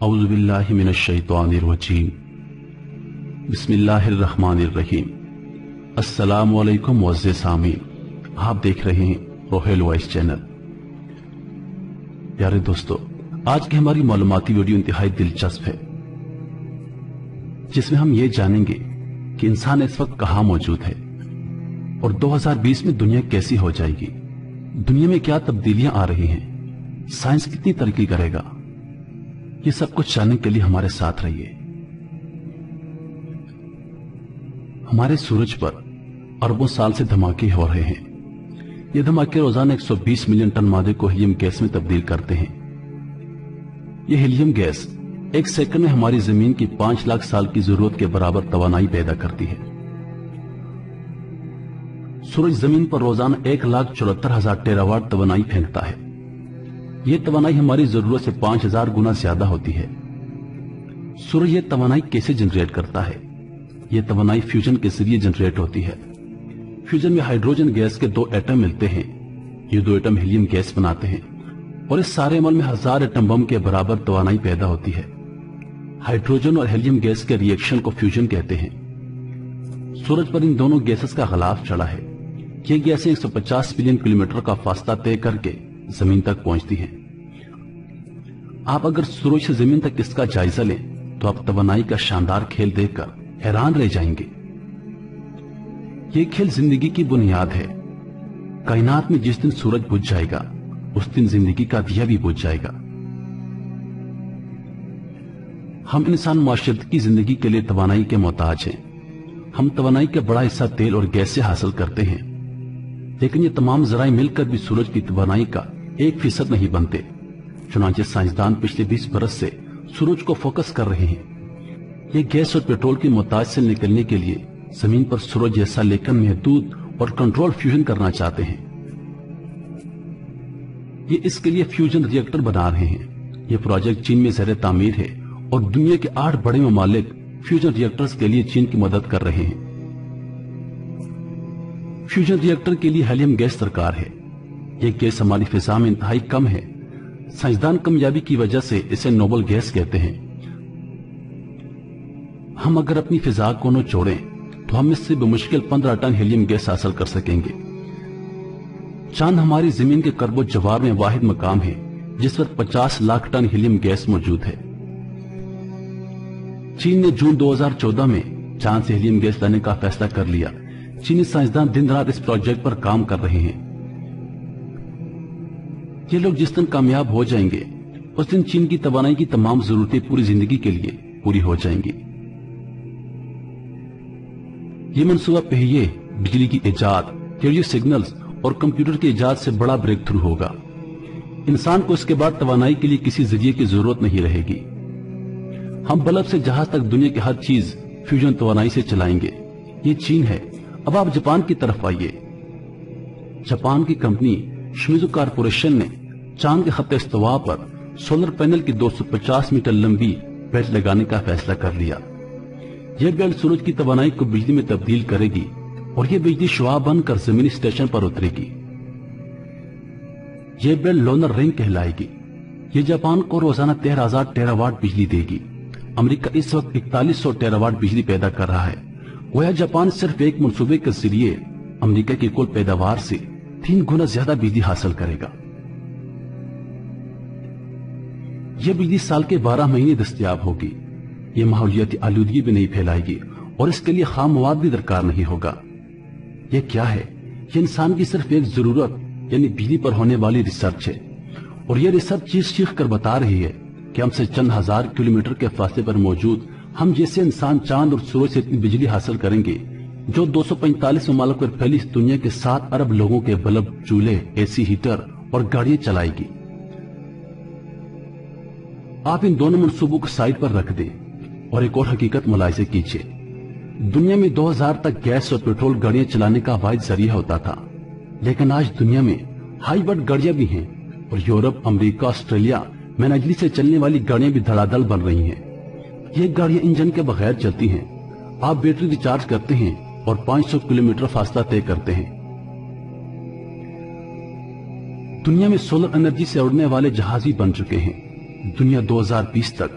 اعوذ باللہ من الشیطان الرجیم بسم اللہ الرحمن الرحیم۔ السلام علیکم معزز سامعین، آپ دیکھ رہے ہیں روحیل وائس چینل۔ پیارے دوستو، آج کی ہماری معلوماتی ویڈیو انتہائی دلچسپ ہے، جس میں ہم یہ جانیں گے کہ انسان اس وقت کہاں موجود ہے اور 2020 میں دنیا کیسی ہو جائے گی، دنیا میں کیا تبدیلیاں آ رہی ہیں، سائنس کتنی ترقی کرے گا۔ یہ سب کچھ جاننے کے لیے ہمارے ساتھ رہیے۔ ہمارے سورج پر اربوں سال سے دھماکے ہو رہے ہیں۔ یہ دھماکے روزانہ 120 ملین ٹن مادے کو ہیلیم گیس میں تبدیل کرتے ہیں۔ یہ ہیلیم گیس ایک سیکنڈ میں ہماری زمین کی 5 لاکھ سال کی ضرورت کے برابر توانائی پیدا کرتی ہے۔ سورج زمین پر روزانہ 1,74,000 ٹیرا واٹ توانائی پھینکتا ہے۔ یہ توانائی ہماری ضرورت سے 5000 گنا زیادہ ہوتی ہے۔ سورج یہ توانائی کیسے جنریٹ کرتا ہے؟ یہ توانائی فیوژن کے ذریعے جنریٹ ہوتی ہے۔ فیوژن میں ہائیڈروجن گیس کے 2 ایٹم ملتے ہیں، یہ 2 ایٹم ہیلیم گیس بناتے ہیں، اور اس سارے عمل میں 1000 ایٹم بم کے برابر توانائی پیدا ہوتی ہے۔ ہائیڈروجن اور ہیلیم گیس کے ریئیکشن کو فیوژن کہتے ہیں۔ سورج پر ان دونوں گیسز کا غلاف چڑھا ہے۔ یہ گیسیں 150 بلین کلومیٹر کا فاصلہ طے کر کے زمین تک پہنچتی ہیں۔ آپ اگر سورج سے زمین تک اس کا جائزہ لیں تو آپ توانائی کا شاندار کھیل دیکھ کر حیران رہ جائیں گے۔ یہ کھیل زندگی کی بنیاد ہے۔ کائنات میں جس دن سورج بجھ جائے گا اس دن زندگی کا دیا بھی بجھ جائے گا۔ ہم انسان معاشرت کی زندگی کے لیے توانائی کے محتاج ہیں۔ ہم توانائی کا بڑا حصہ تیل اور گیس سے حاصل کرتے ہیں، لیکن یہ تمام ذرائع مل کر بھی سورج کی توانائی کا 1% نہیں بنتے۔ چنانچہ سائنسدان پچھلے 20 برس سے سورج کو فوکس کر رہے ہیں۔ یہ گیس اور پیٹرول کی محتاج سے نکلنے کے لیے زمین پر سورج جیسا لیکن محدود اور کنٹرول فیوژن کرنا چاہتے ہیں۔ یہ اس کے لیے فیوژن ری ایکٹر بنا رہے ہیں۔ یہ پروجیکٹ چین میں زیر تعمیر ہے اور دنیا کے 8 بڑے ممالک فیوژن ری ایکٹرز کے لیے چین کی مدد کر رہے ہیں۔ فیوژن ری ایکٹر کے لیے ہیلیم گیس درکار ہے۔ یہ گیس ہماری فضا میں انتہائی کم ہے۔ سائنسدان کامیابی کی وجہ سے اسے نوبل گیس کہتے ہیں۔ ہم اگر اپنی فضا کو نہ چھوڑیں تو ہم اس سے بمشکل 15 ٹن ہیلیم گیس حاصل کر سکیں گے۔ چاند ہماری زمین کے کرب و جوار میں واحد مقام ہے جس پر 50 لاکھ ٹن ہیلیم گیس موجود ہے۔ چین نے جون 2014 میں چاند سے ہیلیم گیس لانے کا فیصلہ کر لیا۔ چینی سائنسدان دن رات اس پروجیکٹ پر کام کر رہے ہیں۔ یہ لوگ جس دن کامیاب ہو جائیں گے اس دن چین کی توانائی کی تمام ضرورتیں پوری زندگی کے لیے پوری ہو جائیں گی۔ یہ منصوبہ پہیے، بجلی کی ایجاد، ریڈیو سگنلز اور کمپیوٹر کی ایجاد سے بڑا بریک تھرو ہوگا۔ انسان کو اس کے بعد توانائی کے لیے کسی ذریعے کی ضرورت نہیں رہے گی۔ ہم بلب سے جہاز تک دنیا کی ہر چیز فیوژن توانائی سے چلائیں گے۔ یہ چین ہے۔ اب آپ جاپان کی طرف آئیے۔ جاپان کی کمپنی شمیزو کارپوریشن نے چاند کے خط استوا پر سولر پینل کی 250 میٹر لمبی بیلٹ لگانے کا فیصلہ کر لیا۔ یہ بیلٹ سورج کی توانائی کو بجلی میں تبدیل کرے گی اور یہ بجلی شعاع بن کر زمینی اسٹیشن پر اترے گی۔ یہ بیلٹ لونر رنگ کہلائے گی۔ یہ جاپان کو روزانہ 13,000 ٹیرا واٹ بجلی دے گی۔ امریکہ اس وقت 4100 ٹیرا واٹ بجلی پیدا کر رہا ہے۔ گویا جاپان صرف ایک منصوبے کے ذریعے امریکہ کی کل پیداوار سے 3 گنا زیادہ بجلی حاصل کرے گا۔ یہ بجلی سال کے 12 مہینے دستیاب ہوگی۔ یہ ماحولیاتی آلودگی بھی نہیں پھیلائے گی اور اس کے لیے خام مواد بھی درکار نہیں ہوگا۔ یہ کیا ہے؟ یہ انسان کی صرف ایک ضرورت یعنی بجلی پر ہونے والی ریسرچ ہے، اور یہ ریسرچ چیخ چیخ کر بتا رہی ہے کہ ہم سے چند ہزار کلومیٹر کے فاصلے پر موجود ہم جیسے انسان چاند اور سورج سے اتنی بجلی حاصل کریں گے جو 245 ممالک پر پھیلی اس دنیا کے 7 ارب لوگوں کے بلب، چولہے، اے سی، ہیٹر اور گاڑیاں چلائے گی۔ آپ ان دونوں منصوبوں کو سائٹ پر رکھ دیں اور ایک اور حقیقت ملاحظہ کیجیے۔ دنیا میں 2000 تک گیس اور پیٹرول گاڑیاں چلانے کا واحد ذریعہ ہوتا تھا، لیکن آج دنیا میں ہائیبرڈ گاڑیاں بھی ہیں اور یورپ، امریکہ، آسٹریلیا میں بجلی سے چلنے والی گاڑیاں بھی دھڑا دھڑ بن رہی ہیں۔ یہ گاڑیاں انجن کے بغیر چلتی ہیں۔ آپ بیٹری ریچارج کرتے ہیں اور 500 کلومیٹر فاصلہ طے کرتے ہیں۔ دنیا میں سولر انرجی سے اڑنے والے جہاز بھی بن چکے ہیں۔ دنیا 2020 تک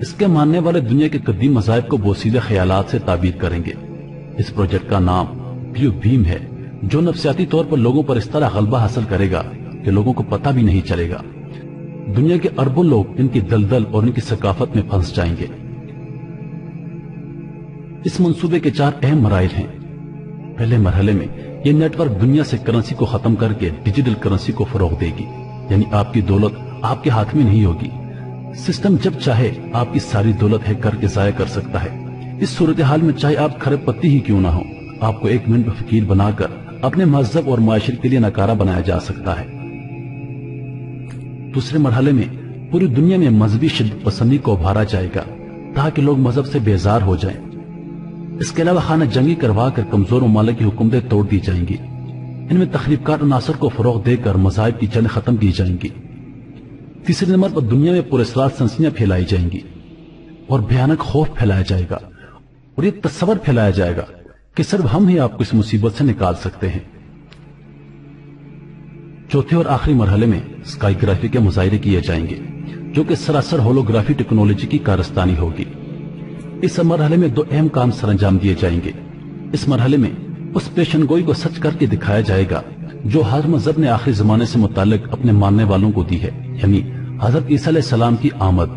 اس کے ماننے والے دنیا کے قدیم مذاہب کو بوسیدہ خیالات سے تعبیر کریں گے۔ اس پروجیکٹ کا نام بلیو بیم ہے، جو نفسیاتی طور پر لوگوں پر اس طرح غلبہ حاصل کرے گا کہ لوگوں کو پتہ بھی نہیں چلے گا۔ دنیا کے اربوں لوگ ان کی دلدل اور ان کی ثقافت میں پھنس جائیں گے۔ اس منصوبے کے 4 اہم مراحل ہیں۔ پہلے مرحلے میں یہ نیٹ ورک دنیا سے کرنسی کو ختم کر کے ڈیجیٹل کرنسی کو فروغ دے گی، یعنی آپ کی دولت آپ کے ہاتھ میں نہیں ہوگی۔ سسٹم جب چاہے آپ کی ساری دولت ہیک کر کے ضائع کر سکتا ہے۔ اس صورتحال میں چاہے آپ کھرب پتی ہی کیوں نہ ہو، آپ کو 1 منٹ میں فقیر بنا کر اپنے مذہب اور معاشرے کے لیے ناکارہ بنایا جا سکتا ہے۔ دوسرے مرحلے میں پوری دنیا میں مذہبی شدت پسندی کو ابھارا جائے گا تاکہ لوگ مذہب سے بیزار ہو جائیں۔ اس کے علاوہ خانہ جنگی کروا کر کمزور ممالک کی حکومتیں توڑ دی جائیں گی۔ ان میں تخریب کار عناصر کو فروغ دے کر مذاہب کی جنگ ختم کی جائیں گی۔ تیسرے نمبر پر دنیا میں پراسرار سنسنیاں پھیلائی جائیں گی اور بھیانک خوف پھیلایا جائے گا، اور یہ تصور پھیلایا جائے گا کہ صرف ہم ہی آپ کو اس مصیبت سے نکال سکتے ہیں۔ چوتھے اور آخری مرحلے میں اسکائی گرافی کے مظاہرے کیے جائیں گے، جو کہ سراسر ہولوگرافی ٹیکنالوجی کی کارستانی ہوگی۔ اس مرحلے میں 2 اہم کام سر انجام دیے جائیں گے۔ اس مرحلے میں اس پیشن گوئی کو سچ کر کے دکھایا جائے گا جو ہر مذہب نے آخری زمانے سے متعلق اپنے ماننے والوں کو دی ہے، یعنی حضرت عیسیٰ علیہ السلام کی آمد۔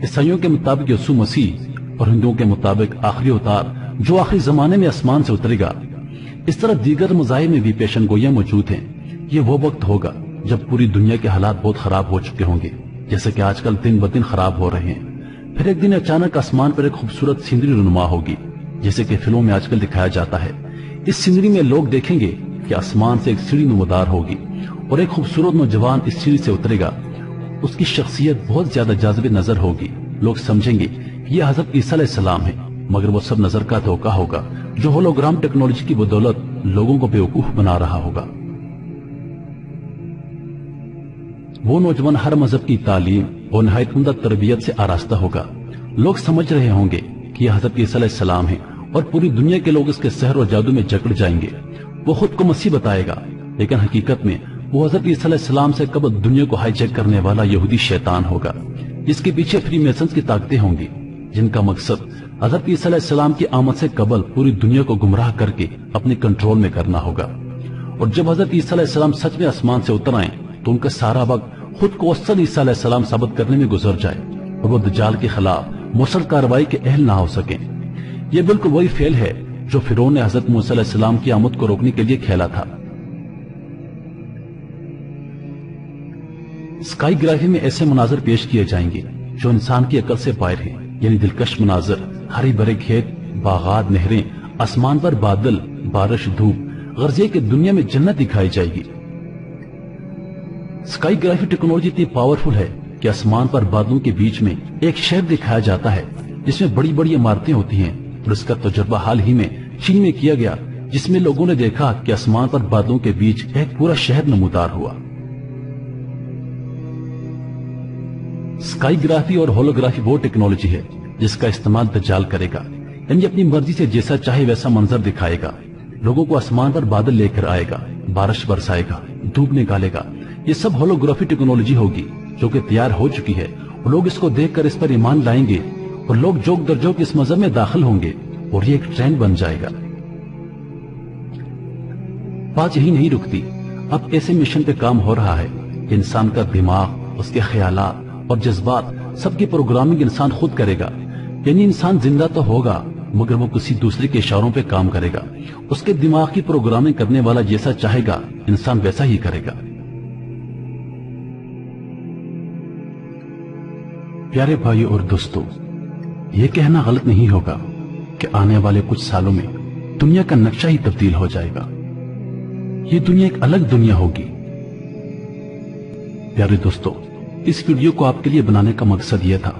عیسائیوں کے مطابق یسوع مسیح اور ہندوؤں کے مطابق آخری اوتار جو آخری زمانے میں آسمان سے اترے گا۔ اس طرح دیگر مذاہب میں بھی پیشن گوئیاں موجود ہیں۔ یہ وہ وقت ہوگا جب پوری دنیا کے حالات بہت خراب ہو چکے ہوں گے، جیسے کہ آج کل دن بدن خراب ہو رہے ہیں۔ پھر ایک دن اچانک آسمان پر ایک خوبصورت سینری رونما ہوگی، جیسے کہ فلموں میں آج کل دکھایا جاتا ہے۔ اس سینری میں لوگ دیکھیں گے کہ آسمان سے ایک سیڑھی نمودار ہوگی اور ایک خوبصورت نوجوان اس سیڑھی سے اترے گا۔ اس کی شخصیت بہت زیادہ جاذب نظر ہوگی۔ لوگ سمجھیں گے کہ یہ حضرت عیسیٰ علیہ السلام ہے، مگر وہ سب نظر کا دھوکہ ہوگا جو ہولوگرام ٹیکنالوجی کی بدولت لوگوں کو بیوقوف بنا رہا ہوگا۔ وہ نوجوان ہر مذہب کی تعلیم اور نہایت عمدہ تربیت سے آراستہ ہوگا۔ لوگ سمجھ رہے ہوں گے کہ یہ حضرت عیسیٰ علیہ السلام ہے، اور پوری دنیا کے لوگ اس کے سحر اور جادو میں جکڑ جائیں گے۔ وہ خود کو مسیح بتائے گا، لیکن حقیقت میں وہ حضرت عیسیٰ علیہ السلام سے قبل دنیا کو ہائی جیک کرنے والا یہودی شیطان ہوگا، جس کے پیچھے فری میسنز کی طاقتیں ہوں گی، جن کا مقصد حضرت عیسیٰ علیہ السلام کی آمد سے قبل پوری دنیا کو گمراہ کر کے اپنے کنٹرول میں کرنا ہوگا۔ اور جب حضرت عیسیٰ علیہ السلام سچ میں آسمان سے اتر آئیں تو ان کا سارا وقت خود کو اصل عیسیٰ علیہ السلام ثابت کرنے میں گزر جائے اور وہ دجال کے خلاف مؤثر کارروائی کے اہل نہ ہو سکیں۔ یہ بالکل وہی فعل ہے جو فرعون نے حضرت موسیٰ علیہ السلام کی آمد کو روکنے کے لیے کھیلا تھا۔ اسکائی گرافی میں ایسے مناظر پیش کیے جائیں گے جو انسان کی عقل سے باہر ہیں، یعنی دلکش مناظر، ہری بھرے کھیت، باغات، نہریں، آسمان پر بادل، بارش، دھوپ، غرض یہ کہ دنیا میں جنت دکھائی جائے گی۔ اسکائی گرافی ٹیکنالوجی اتنی پاورفل ہے کہ آسمان پر بادلوں کے بیچ میں ایک شہر دکھایا جاتا ہے جس میں بڑی بڑی عمارتیں ہوتی ہیں، اور اس کا تجربہ حال ہی میں چین میں کیا گیا، جس میں لوگوں نے دیکھا کہ آسمان پر بادلوں کے بیچ ایک پورا شہر نمودار ہوا۔ اسکائی گرافی اور ہولوگرافی وہ ٹیکنالوجی ہے جس کا استعمال دجال کرے گا، یعنی اپنی مرضی سے جیسا چاہے ویسا منظر دکھائے گا، لوگوں کو آسمان پر بادل لے کر آئے گا، بارش برسائے گا، دھوپ نکالے گا۔ یہ سب ہولوگرافی ٹیکنالوجی ہوگی جو کہ تیار ہو چکی ہے، اور لوگ اس کو دیکھ کر اس پر ایمان لائیں گے، اور لوگ جوک در جوک اس مذہب میں داخل ہوں گے، اور یہ ایک ٹرینڈ بن جائے گا۔ بات یہی نہیں رکتی، اب ایسے مشن پہ کام ہو رہا ہے کہ انسان کا دماغ، اس کے خیالات اور جذبات سب کی پروگرامنگ انسان خود کرے گا، یعنی انسان زندہ تو ہوگا مگر وہ کسی دوسرے کے اشاروں پہ کام کرے گا۔ اس کے دماغ کی پروگرامنگ کرنے والا جیسا چاہے گا انسان ویسا ہی کرے گا۔ پیارے بھائیو اور دوستو، یہ کہنا غلط نہیں ہوگا کہ آنے والے کچھ سالوں میں دنیا کا نقشہ ہی تبدیل ہو جائے گا۔ یہ دنیا ایک الگ دنیا ہوگی۔ پیارے دوستو، اس ویڈیو کو آپ کے لیے بنانے کا مقصد یہ تھا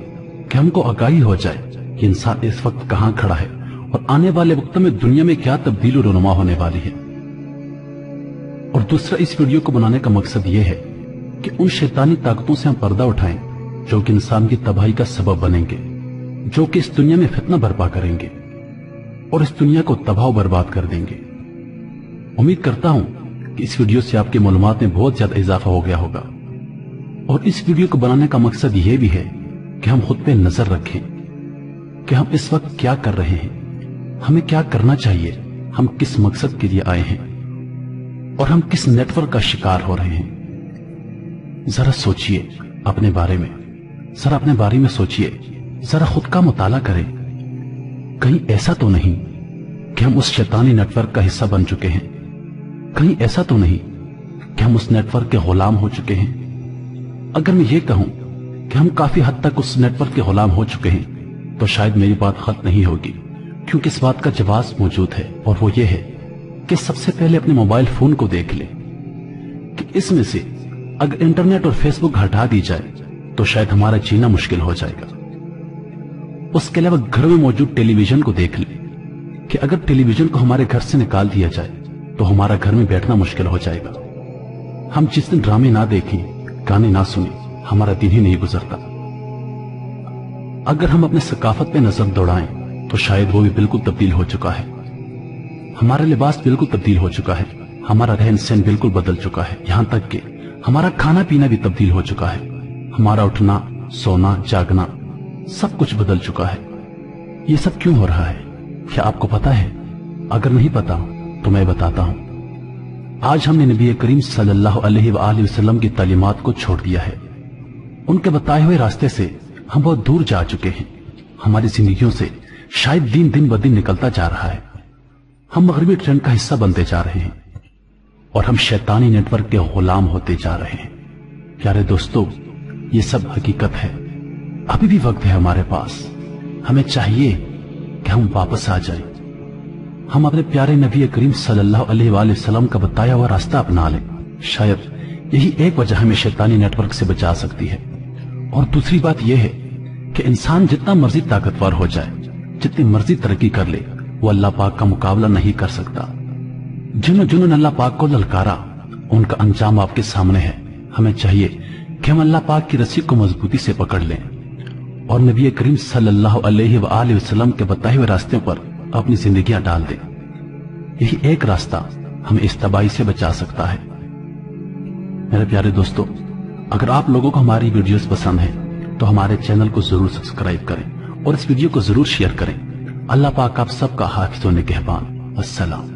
کہ ہم کو آگاہی ہو جائے کہ انسان اس وقت کہاں کھڑا ہے اور آنے والے وقت میں دنیا میں کیا تبدیلی و رونما ہونے والی ہے۔ اور دوسرا، اس ویڈیو کو بنانے کا مقصد یہ ہے کہ ان شیطانی طاقتوں سے ہم پردہ اٹھائیں جو کہ انسان کی تباہی کا سبب بنیں گے، جو کہ اس دنیا میں فتنہ برپا کریں گے اور اس دنیا کو تباہ و برباد کر دیں گے۔ امید کرتا ہوں کہ اس ویڈیو سے آپ کے معلومات میں بہت زیادہ اضافہ ہو گیا ہوگا، اور اس ویڈیو کو بنانے کا مقصد یہ بھی ہے کہ ہم خود پہ نظر رکھیں کہ ہم اس وقت کیا کر رہے ہیں، ہمیں کیا کرنا چاہیے، ہم کس مقصد کے لیے آئے ہیں اور ہم کس نیٹ ورک کا شکار ہو رہے ہیں۔ ذرا سوچئے اپنے بارے میں، ذرا اپنے بارے میں سوچئے، ذرا خود کا مطالعہ کریں۔ کہیں ایسا تو نہیں کہ ہم اس شیطانی نیٹ ورک کا حصہ بن چکے ہیں؟ کہیں ایسا تو نہیں کہ ہم اس نیٹ ورک کے غلام ہو چکے ہیں؟ اگر میں یہ کہوں کہ ہم کافی حد تک اس نیٹ ورک کے غلام ہو چکے ہیں تو شاید میری بات غلط نہیں ہوگی، کیونکہ اس بات کا جواز موجود ہے، اور وہ یہ ہے کہ سب سے پہلے اپنے موبائل فون کو دیکھ لیں کہ اس میں سے اگر انٹرنیٹ اور فیس بک ہٹا دی جائے تو شاید ہمارا جینا مشکل ہو جائے گا۔ اس کے علاوہ گھر میں موجود ٹیلی ویژن کو دیکھ لیں کہ اگر ٹیلی ویژن کو ہمارے گھر سے نکال دیا جائے تو ہمارا گھر میں بیٹھنا مشکل ہو جائے گا۔ ہم جس دن ڈرامے نہ دیکھیں، گانے نہ سنیں، ہمارا دن ہی نہیں گزرتا۔ اگر ہم اپنے ثقافت پہ نظر دوڑائیں تو شاید وہ بھی بالکل تبدیل ہو چکا ہے۔ ہمارا لباس بالکل تبدیل ہو چکا ہے، ہمارا رہن سہن بالکل بدل چکا ہے، یہاں تک کہ ہمارا کھانا پینا بھی تبدیل ہو چکا ہے۔ ہمارا اٹھنا، سونا، جاگنا سب کچھ بدل چکا ہے۔ یہ سب کیوں ہو رہا ہے؟ کیا آپ کو پتا ہے؟ اگر نہیں پتا تو میں بتاتا ہوں۔ آج ہم نے نبی کریم صلی اللہ علیہ وآلہ وسلم کی تعلیمات کو چھوڑ دیا ہے۔ ان کے بتائے ہوئے راستے سے ہم بہت دور جا چکے ہیں۔ ہماری زندگیوں سے شاید دن بدن نکلتا جا رہا ہے۔ ہم مغربی ٹرینڈ کا حصہ بنتے جا رہے ہیں اور ہم شیطانی نیٹ ورک کے غلام ہوتے جا رہے ہیں۔ پیارے دوستو، یہ سب حقیقت ہے۔ ابھی بھی وقت ہے ہمارے پاس۔ ہمیں چاہیے کہ ہم واپس آ جائیں، ہم اپنے پیارے نبی کریم صلی اللہ علیہ وآلہ وسلم کا بتایا ہوا راستہ اپنا لیں۔ شاید یہی ایک وجہ ہمیں شیطانی نیٹ ورک سے بچا سکتی ہے۔ اور دوسری بات یہ ہے کہ انسان جتنا مرضی طاقتور ہو جائے، جتنی مرضی ترقی کر لے، وہ اللہ پاک کا مقابلہ نہیں کر سکتا۔ جنہوں نے اللہ پاک کو للکارا، ان کا انجام آپ کے سامنے ہے۔ ہمیں چاہیے کہ ہم اللہ پاک کی رسی کو مضبوطی سے پکڑ لیں اور نبی کریم صلی اللہ علیہ وآلہ وسلم کے بتائے ہوئے راستے پر اپنی زندگیاں ڈال دیں۔ یہی ایک راستہ ہمیں اس تباہی سے بچا سکتا ہے۔ میرے پیارے دوستو، اگر آپ لوگوں کو ہماری ویڈیوز پسند ہیں تو ہمارے چینل کو ضرور سبسکرائب کریں اور اس ویڈیو کو ضرور شیئر کریں۔ اللہ پاک آپ سب کا حافظ و نگہبان۔ السلام۔